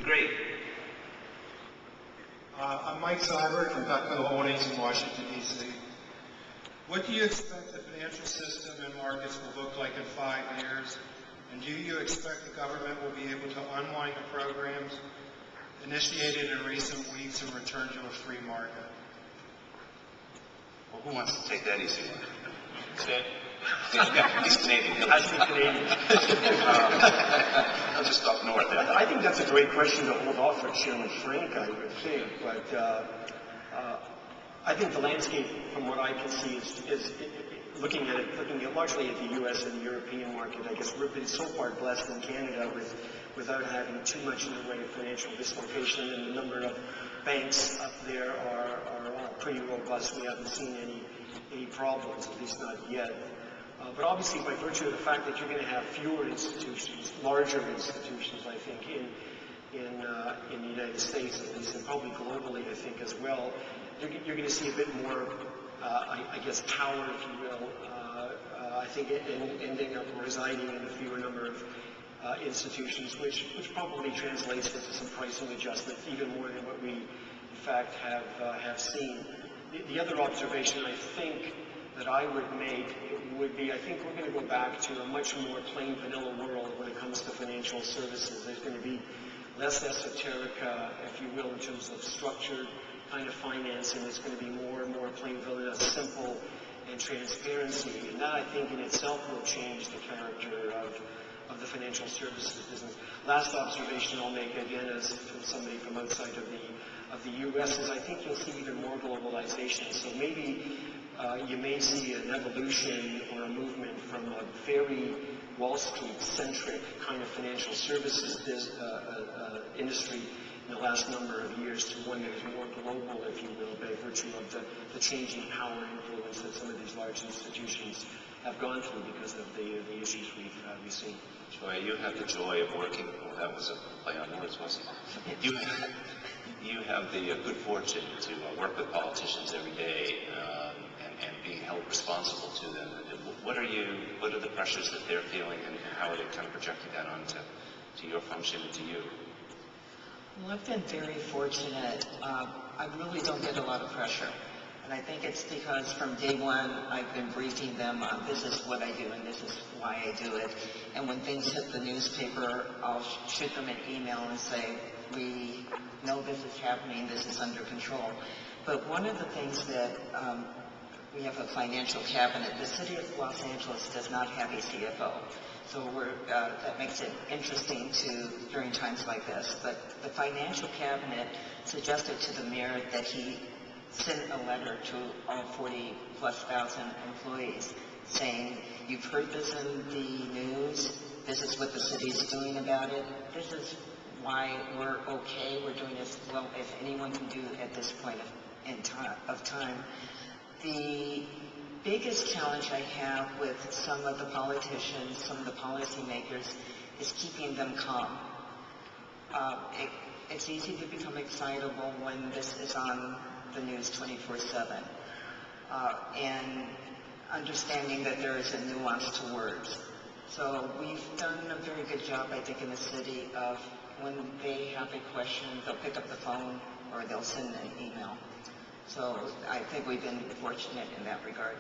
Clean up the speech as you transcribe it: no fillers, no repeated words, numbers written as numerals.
great. I'm Mike Seibert from Petco Holdings in Washington, D.C. What do you expect the financial system and markets will look like in 5 years? And do you expect the government will be able to unwind the programs initiated in recent weeks and return to a free market? Well, who wants to take that easy one? Sid? He's Canadian. I speak Canadian. I'll just up north there. I think that's a great question to hold off for Chairman Frank, I would think. But I think the landscape, from what I can see, is looking at largely at the U.S. and the European market. I guess we've been so far blessed in Canada without having too much in the way of financial dislocation, and the number of banks up there are pretty robust. We haven't seen any problems, at least not yet. But obviously, by virtue of the fact that you're going to have fewer institutions, larger institutions, I think, in the United States at least, and probably globally, I think, as well, you're going to see a bit more, I guess, power, if you will, I think, ending up residing in a fewer number of institutions, which probably translates into some pricing adjustments, even more than what we, in fact, have seen. The other observation, I think, that I would make would be, I think we're going to go back to a much more plain vanilla world when it comes to financial services. There's going to be less esoteric, if you will, in terms of structured kind of financing. It's going to be more and more plain vanilla, simple, and transparency. And that, I think, in itself will change the character of the financial services business. Last observation I'll make, again, as from somebody from outside of the U.S., is I think you'll see even more globalization. So maybe you may see an evolution or a movement from a very Wall Street-centric kind of financial services industry in the last number of years to one that is more global, if you will, by virtue of the changing power and influence that some of these large institutions have gone through because of the issues we've seen. Joy, you have the joy of working. Well, that was a play on words, wasn't it? You have the good fortune to work with politicians every day and being held responsible to them. What are the pressures that they're feeling, and how are they kind of projecting that onto your function and to you? Well, I've been very fortunate. I really don't get a lot of pressure. And I think it's because from day one, I've been briefing them on this is what I do and this is why I do it. And when things hit the newspaper, I'll shoot them an email and say, we know this is happening, this is under control. But one of the things that we have a financial cabinet. The city of Los Angeles does not have a CFO. So that makes it interesting during times like this. But the financial cabinet suggested to the mayor that he sent a letter to all 40,000+ employees saying, you've heard this in the news, this is what the city's doing about it, this is why we're okay, we're doing as well as anyone can do at this point of time. The biggest challenge I have with some of the politicians, some of the policymakers, is keeping them calm. It's easy to become excitable when this is on the news 24/7, and understanding that there is a nuance to words. So we've done a very good job, I think, in the city of when they have a question, they'll pick up the phone or they'll send an email. So I think we've been fortunate in that regard.